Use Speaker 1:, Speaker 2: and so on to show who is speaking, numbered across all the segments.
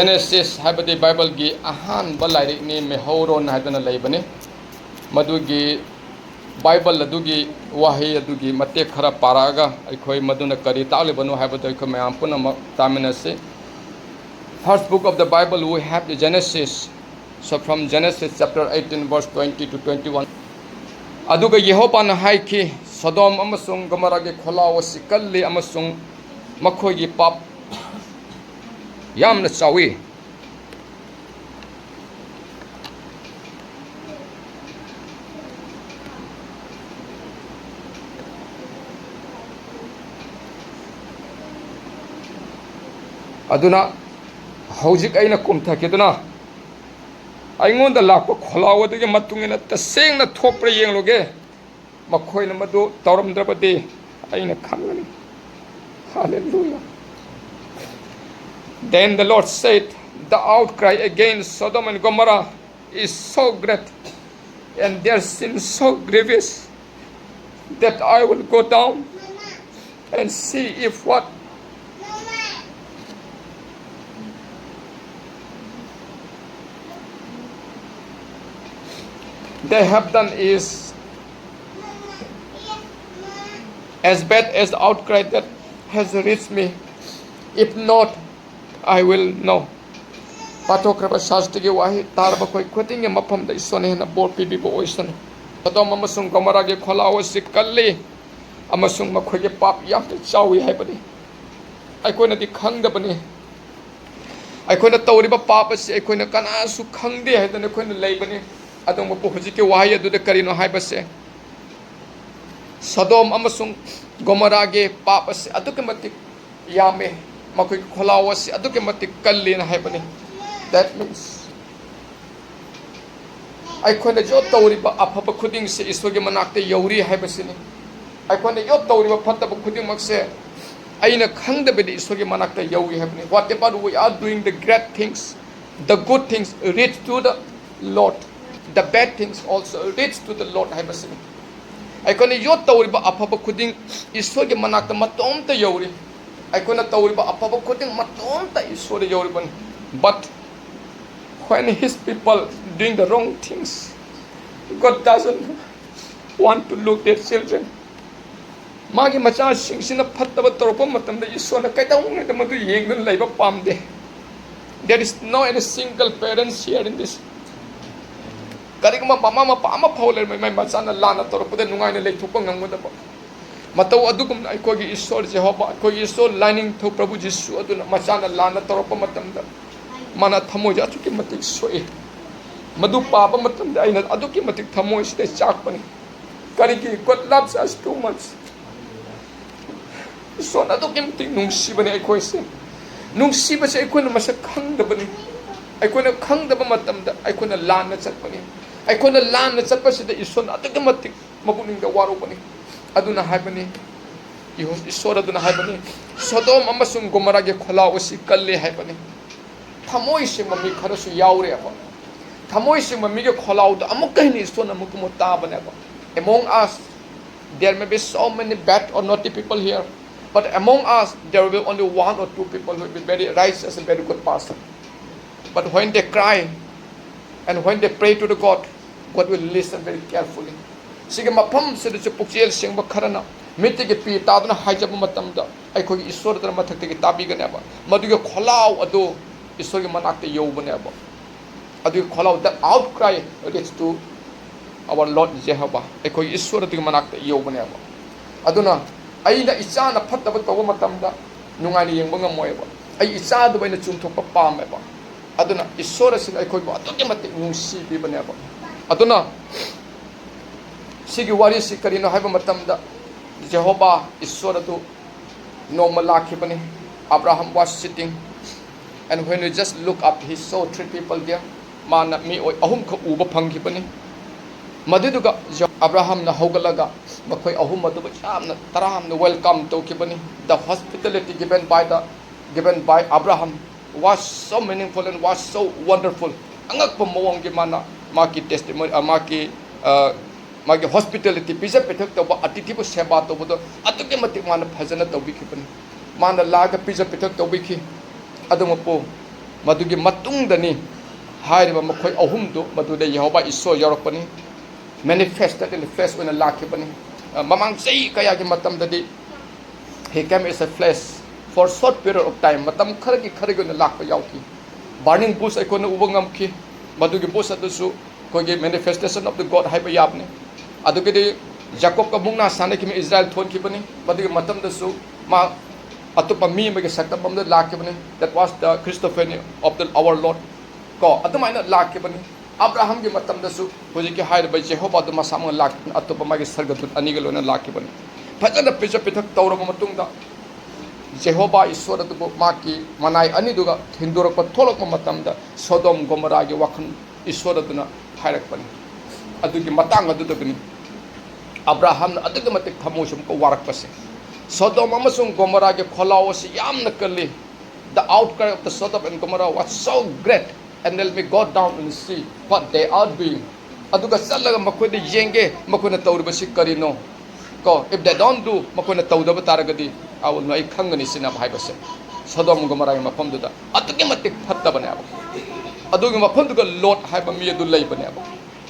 Speaker 1: Genesis habati Bible gi ahan balai ni mehoron hadana laibani madugi Bible adugi wahi adugi mate khara paraga aikoi maduna kari talibanu habati aikoi mayam puna taminase. First book of the Bible we have the Genesis. So from Genesis chapter 18 verse 20 to 21. Aduga Yehopa na haiki Sodom amasung Gomorrah ge kholaw sikalli amasung makhoi gi pap yamna chawi. Aduna hojik aina kumthakiduna aingonda lakpa kholaw adugi matungina tasengna thopra yengloge makhoina madu tawramdrabadi aina khangani. Hallelujah. Then the Lord said, the outcry against Sodom and Gomorrah is so great and their sin so grievous that I will go down and see if what they have done is as bad as the outcry that has reached me. If not, I will know. Patokraba Shastigi Wahi Tarba Koi quitting him upon the son in a board people ocean. Sodom Amasung Gomorrah Kolawa Sikali Amasung Makoy Pap Yafta Chawi Habani. I couldn't be Kang the Bani. I couldn't tell you about Papas, I couldn't Kanasu Kang the head and I couldn't lay Bani. I don't know why do the Karino Hibase. Sodom Amasung Gomorrah Papas Adukimatic Yame Makui Kolawas Adukimatic Kali in Habani. That means I couldn't jot Toriba Apapa Kudding say is Sogimanakte Yori Habasini. I couldn't jot Toriba Pataba Kudding Maxe. I in a Kang the Bedi Sogimanakte Yori Habani. Whatever we are doing, the great things, the good things reach to the Lord. The bad things also reach to the Lord Habasini. I couldn't jot Toriba Apapa Kudding is Sogimanakta Matom the Yori. I couldn't Toriba Apapa Kudding Matom the is for the Yoriban. But when his people doing the wrong things, God doesn't want to look at their children. Magi macha singsina phattaba toropa matamda isona kaitawng na madu yengdun laiba pamde. There is no any single parents here in this. Karigma mama pama phauler mai machana lana toropa de nungai na leithupa ngangmuda ba. Mataw adugum na aikogi Ishwar Jehovah aikogi Ishwar lining to Prabhu Jisu aduna machana lana toropa matamda mana thamoy aduki matik soe madu papa matamda aina aduki matik thamoy side chakpani karigi God loves us too much so aduki matik nungsibani aikoi se nungsiba se aikoi na masak khangdabani aikoi na khangdaba matamda aikoi na lana chatpani aikoi na lana chatpa side ison aduki matik mabuninga warubani aduna haibani Ishwar aduna haibani Sodom amasung Gomorrah ge kholaw si kalle haibani Thamoy se mami kharasu yaure aba Thamoy se mami ge kholaw da amuk kahini Ishwar amuk mota banaba. Among us there may be so many bad or naughty people here, but among us there will be only one or two people who will be very righteous and very good person. But when they cry and when they pray to the God, God will listen very carefully. Sige mapam se de pukjel sing ba kharana miti ge pi ta duna haijab matamda aikoi Ishwar dana mathakte ge tabi ganaba madu ge kholaw adu Ishwar ge manakte yobbaneba adu kholaw that outcry reach to our Lord Jehovah aikoi Ishwar ge manakte yobbaneba aduna aina ichana phattaba tawa matamda nungai ni yengba ngamoyeba ai icha du baina chumthokpa pameba aduna Ishwar sin aikoi ba adu ge matik nungsi bi baneba aduna Sigi wari si karino haiba matamda Jehovah Ishwar adu normal lakhibani. Abraham was sitting and when we just look up he saw three people there mana mi oi ahum kha uba phangkhibani maduduga Abraham na hogalaga makhoi ahum madu yamna taram na welcome tokibani. The hospitality given by Abraham was so meaningful and was so wonderful angak pa mawang gi mana maki testimony maki magi hospitality pizza petak to ba atiti bo seba to bo atuke matik mana phajana to bikhi pan mana laga pizza petak to bikhi adumo po Madugi matungdani hairiba makhoi ahumdu maduda Yehova Iso yarakpani manifested in the flesh when a lakibani mamang sei kaya gi matam dadi he came as a flesh for short period of time matam kharagi kharagi na lakpa yauki burning bush aikona ubangam ki madugi bush adasu kogi manifestation of the God haiba yapne adugidi Jacob ka mungna sana ki Israel thon ki bani madugi matam dasu ma atupa mi magi saktabam da lakibani that was the Christophany of our Lord ko adumaina lakibani Abraham ki matam dasu hoji ki hair ba Jehovah du masam lak atupa magi sargatut anigalo na lakibani fajana pija pithak tawra matung da Jehovah Iswara du maki manai ani duga hindurak pa tholok matam da Sodom Gomorrah gi wakhan Iswara du na hairak pani adugi matang adu dugni Abraham na adugi matik thamosum ko warak pase Sodom amasung Gomorrah ge kholao si yamna kalli the outcry of the Sodom and Gomorrah was so great and let me go down and see what they are doing aduga salaga makhodi yenge makhona tawribasi karino ko if they don't do makhona tawdaba taragadi I will know khangani sina bhaibase Sodom Gomorrah ge mafam duda adugi matik phatta bane aba adugi mafam duga Lot haiba mi adu lei bane aba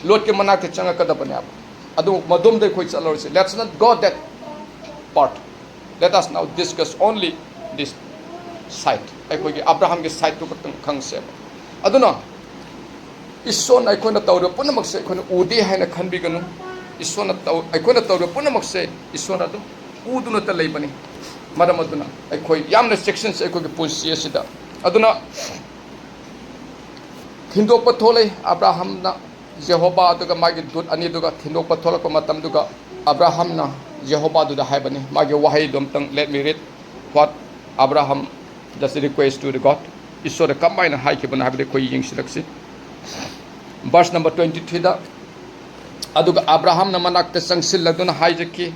Speaker 1: Lot ke manak te changa kada bane aba adu madum de khoi chalor se let's not go that part. Let us now discuss only this side. Abraham ke side to kang se. Aduna ison ai kona tawre punamak se kona udi haina khanbi ganu ison taw ai kona tawre punamak se ison adu uduna ta lei bani madam aduna ai koi yamna sections ai koi punsi asida aduna thindok pathole Abraham na Jehovah aduga magi dut ani duga thindok pathole ko matam duga Abraham na Jehovah do the haibani magi wahay domtang let me read what Abraham does request to the God isore combine hai ki bana habde koi ying silaksi verse number 23 da aduga Abraham na manak te sangsil laduna hai jaki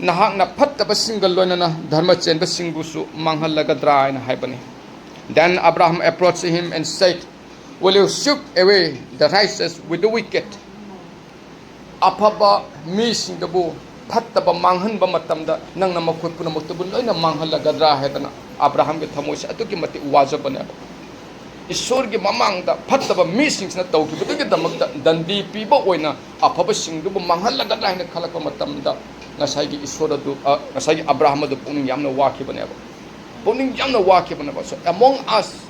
Speaker 1: nahak na phatta ba single loina na dharma chen ba singbusu manghal lagadra na haibani then Abraham approached him and said will you shoot away the righteous with the wicked apaba mi singdabu Pataba manghan ba matamda nang namakoi puna mutubun loina manghal gadra hedana Abraham ke thamois atuki mati waja baneba Isor ge mamangda pataba mi sings na tawki butugi damakda dandi piba oina apaba singdu manghal gadra hena khalakpa matamda ngasai gi Isor du ngasai gi Abraham du puning yamna waki baneba puning yamna waki baneba so among us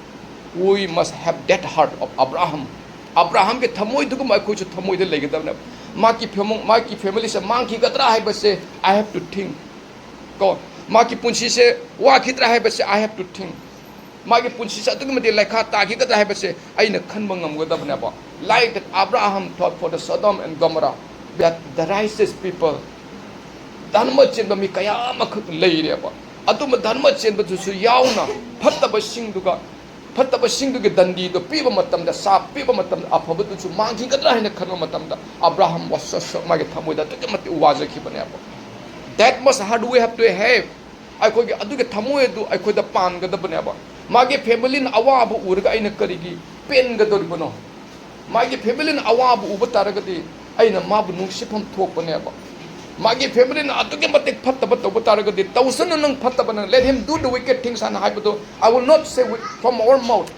Speaker 1: we must have that heart of Abraham ke thamoi du ma ko chu thamoi de legedabna Maki family se mangki gatra hai base I have to think ko maki punsi se wa khitra hai base I have to think maki punsi se atu mate lekha ta ki gatra hai base aina khanba ngam godabna ba like that Abraham thought for the Sodom and Gomorrah that the righteous people dharma chenba mi kaya makh leire ba atu ma dharma chenba su yauna phattaba singduga Pataba singdugi dandi do piba matam da sa piba matam aphaba tu mangki gadra hena khanma matam da Abraham was so magi thamoi da te mati waja ki bane abo that must how do we have to have ai ko gi adu ge thamoi du ai ko da pan ga da bane abo magi family na awa bu urga aina karigi pen ga dor bano magi family na awa bu uba taragadi aina ma bu nung sipam thok bane abo magi family na adu ge mati phattaba to taragadi tausan nang phattaba na let him do the wicked things and haibu I will not say from our mouth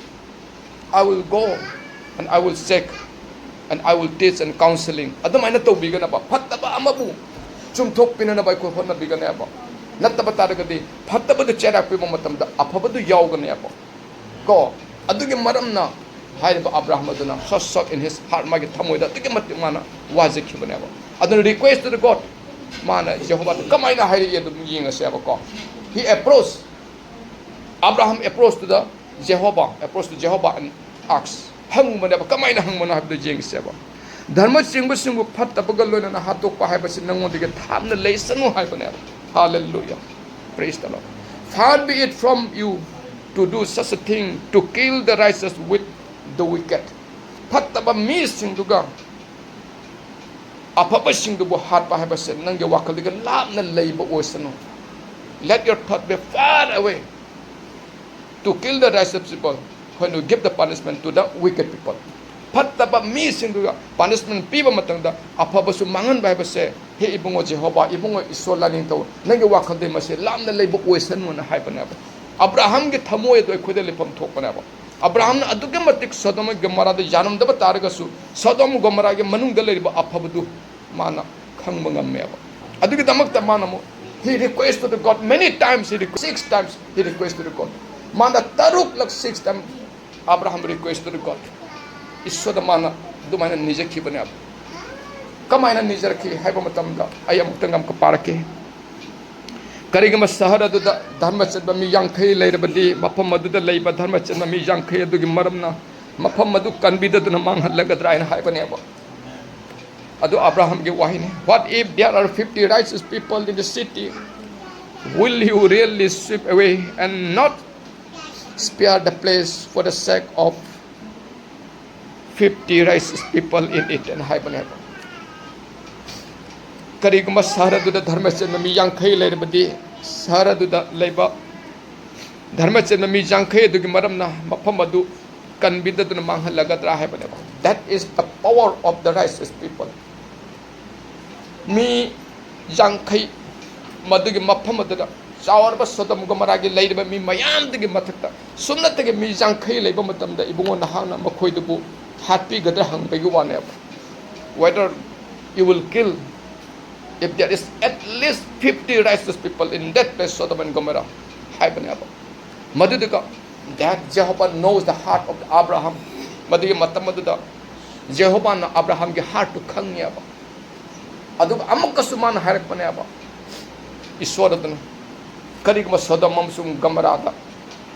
Speaker 1: I will go and I will check and I will teach and counseling adamaina to bigana ba phattaba amabu chum thok pinana ba ko honna bigana ba nattaba taragadi phattaba du chera pe matam da afaba du yaugana ba ko adu ge maramna haiba Abraham aduna sosok in his heart magi thamoi da tuge mat mana wajiki bana ba aduna request to the God Mana Jehovah kamaina hairi yedu yinga seba ko he approached Abraham approached to the Jehovah and asked hang mana ba kamaina hang mana habde jing seba dharma singbu singbu phatta bagal loina na hatok pa haiba sin nangon dige thamna leisanu haibane hallelujah praise the Lord far be it from you to do such a thing to kill the righteous with the wicked phatta ba mi singduga Apapa singdubu heart pa haba sen nang wakal diga lab na leiba osano let your thought be far away to kill the righteous people when you give the punishment to the wicked people patta ba mi singduga punishment piba matangda apapa su mangan ba haba se he ibungo Jehovah ibungo isola ning to nang wakal de mase lab na leiba osano na haiba na Abraham ge thamoy do khode lepam thok na ba Abraham na aduga matik Sodom and Gomorrah the Janam the Bataragasu, Sodom Gomorrah Manung the Leba Apabdu Mana Kang Mangameva. Aduga Damak the Manamo. He requested to God many times, 6 times he requested to God. Mana Taruk like 6 times Abraham requested to God. Iswa the mana Dumana Nijaki Banab. Kamana Nizaki, Habamatamda, I am Tangam Kaparaki. Karigama Sahara to the Dharmachan, me young Kay later, but the Mapamadu the labor, Dharmachan, me young Kay to Maramna, Mapamadu can be the Namang Lagadra and Hypaneva. Adu Abraham give wine. What if there are 50 righteous people in the city? Will you really sweep away and not spare the place for the sake of 50 righteous people in it and Hypaneva? Karigama Sahara to the Dharmachan, me young Kay later, but the Sahara to the labor Dharmachan, me young Kay to Maramna, Mapamadu can be the Namang Lagadra Hypaneva. That is the power of the righteous people. Me young Kai Madugi Mapamadada, Sour Sodom Gomaragi laid by me, Mayam the Matata, Suna take me young Kai Labamatam, the Ibon Hana Makoidubu, happy Gadrahang Beguan. Whether you will kill, if there is at least 50 righteous people in that place, Sodom and Gomorrah, Hypanaba. Madudika, that Jehovah knows the heart of Abraham. Madhuya Matamadada, Jehovah na Abraham ge heart to Kanyaba. Adu Amakasuman Harapanaba. Iswaradana. Karigma Sodamam Sum Gamarada.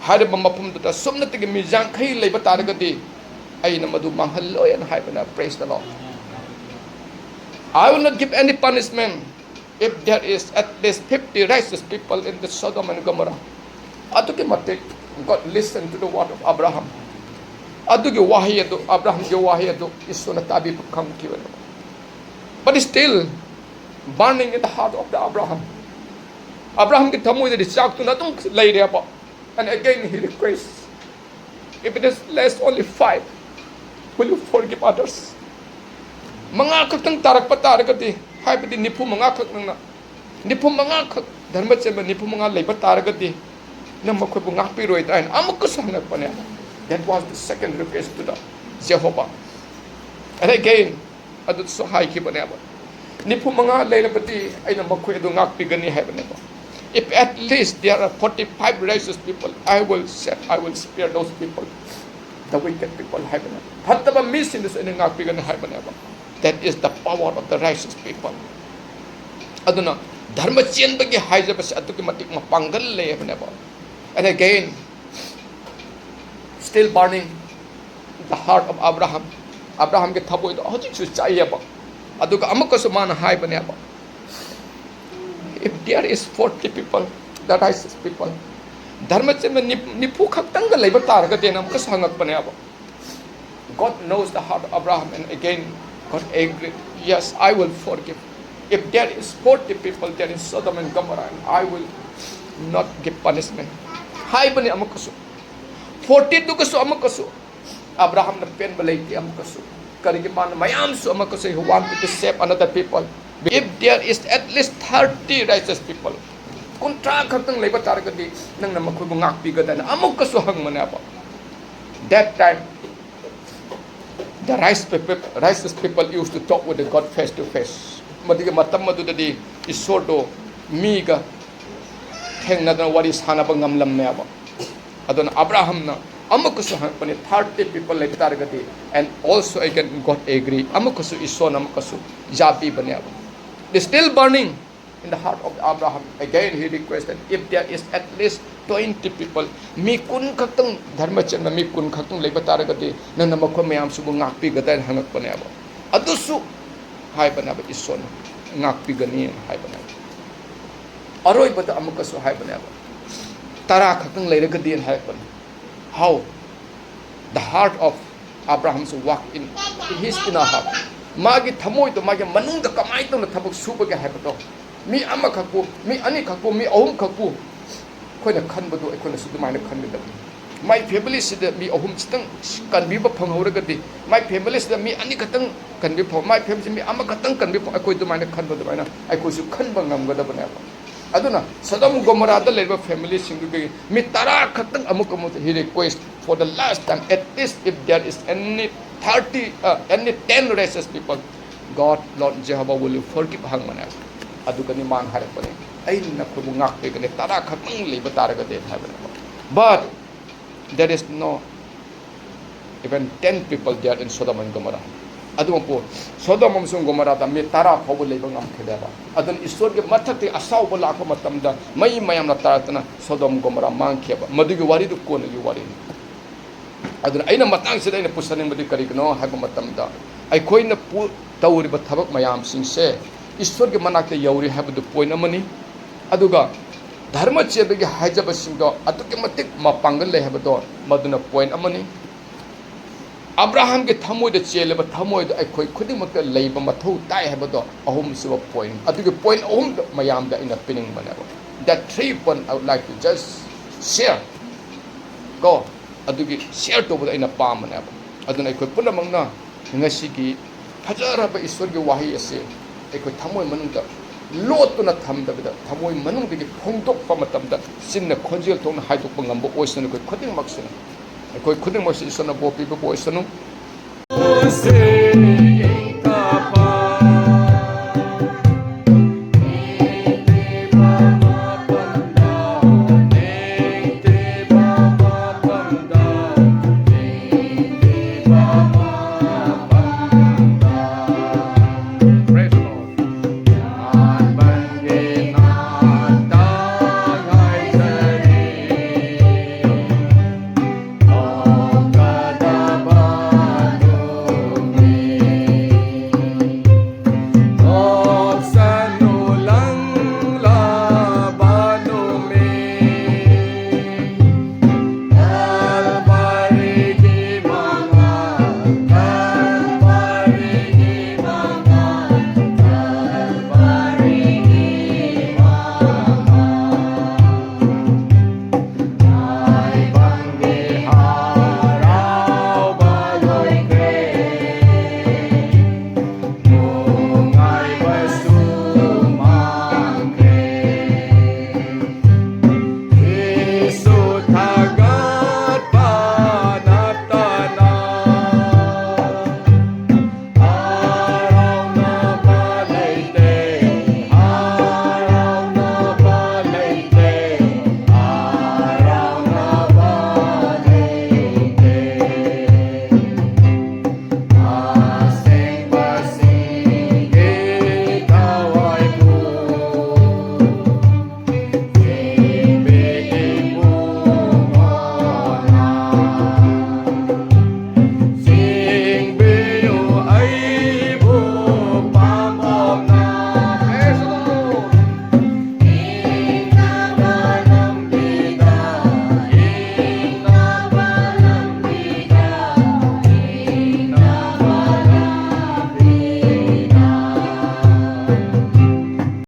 Speaker 1: Haribamapum to the Sumnatic Mizan Kai Labataragati. Ainamadu Mahalo and Hypana. Praise the Lord. I will not give any punishment if there is at least 50 righteous people in the Sodom and Gomorrah. Adukimatik, God listened to the word of Abraham. Adugi Wahiyadu, Abraham Wahiyadu is Sunatabi come given. But it's still burning in the heart of the Abraham. Abraham get tamu the shock to not lay there. And again he requests, if it is less only 5, will you forgive others? Mga kakang tarak pataragati, hype the nipu mga kakang nipu mga kak, Dharmachan nipu mga lay pataragati, Namakupunga Piroid and Amakusana Panel. That was the second request to the Jehovah. And again, I do so high keep an ever. Nipumanga Lailapati, I know Makuedungak Pigani heaven. If at least there are 45 righteous people, I will spare those people, the wicked people heaven. Hataba missing this in Pigan heaven. That is the power of the righteous people. Aduna, Dharmachan Bagi Hijabas Atukimatik Mapangal heaven. And again, still burning the heart of Abraham. Abraham get tabo ito. How did you say about? Aduka amakasuman high banaba. If there is 40 people, the righteous people, Dharmachan nipu kaktang galay batar gatin am kasangak banaba. God knows the heart of Abraham, and again God agreed. Yes, I will forgive. If there is 40 people there in Sodom and Gomorrah, I will not give punishment. High bani amakasu. 42 kaso amakasu. Abraham na pen malayti amakasu. Karigiman mayam so amakasu who wanted to save another people. If there is at least 30 righteous people, kung trakak ng labor targadi nang namakubungak bigatan amakasu hang manapa. That time, the righteous people used to talk with the God face to face. Madiga matamadu dadi isordo miga heng na wari sana bang ngamlam meaba. Adon Abraham na amakasu pani 30 people like targati, and also again God agree amakasu ison amakasu jabi banyaba. They still burning in the heart of Abraham. Again he requested, if there is at least 20 people, mi kun kaktang Dharmachan na mi kun kaktang like targati na namakwa mayam subo ngakpi gatan hangak banyaba. Adusu hay banyaba ison ngakpi ganin hay banyaba. Aroy bata amakasu hay banyaba. Tara kaktang like gadin hay banyaba. How the heart of Abraham's walk in his inner heart. Magi thamoy to magi manung da kamay to na thabok suba ga hapato. Mi ama khakpu, mi ani khakpu, mi ahum khakpu. Khoi na khan badu ai khoi na sudumai na khan da. My family sid mi ahum chitang kan bi ba phanghora ga di. My family sid mi ani khatang kan bi pho. My family mi ama khatang kan bi pho ai khoi dumai na khan badu mai na ai khoi su khan ba ngam ga da bana. Aduna Sodom Gomorrah da leba family singu ge mi tara khatang amuk amuk he request for the last time, at least if there is any 10 racist people, God, Lord Jehovah will forgive hang mana. Adukani mang harapani. Ay nakubu ngakpe kani tara khatang liba taraga de haban. But there is no even 10 people there in Sodom and Gomorrah. Adun po Sodom amsung Gomorrah ta mi tara phaw leiba ngam khedaba. Adun Iswar ge mathakti asaw bala ko matamda mai mayam na taratana Sodom Gomorrah mang kheba. Madugi wari du ko ni wari. Adun aina matang sida ina pusaning madi karigno hago matamda. Ai koina pu tawriba thabak mayam singse Iswar ge manakte yauri habdu point amani. Aduga dharma chebege hajaba singdo atuke matik mapangal le habdo maduna point amani. Abraham ke thamoi de cheleba thamoi de ai khoi khudimak leiba mathau tai habdo ahum suba point. Aduge point ahum mayam da ina pinning manaba. That 3 point I would like to just share. Go aduge share to boda ina pam manaba. Aduna ai khoi punamangna ngasi ki fajaraba Iswar ge wahi ase ai khoi thamoi manungda lotuna thamdabida thamoi manungdagi phongdokpa matamda sinna khonjel thongna haidokpa ngamba oisana khoi khuding maksina khoi khuding maksina isana bo piba bo isanu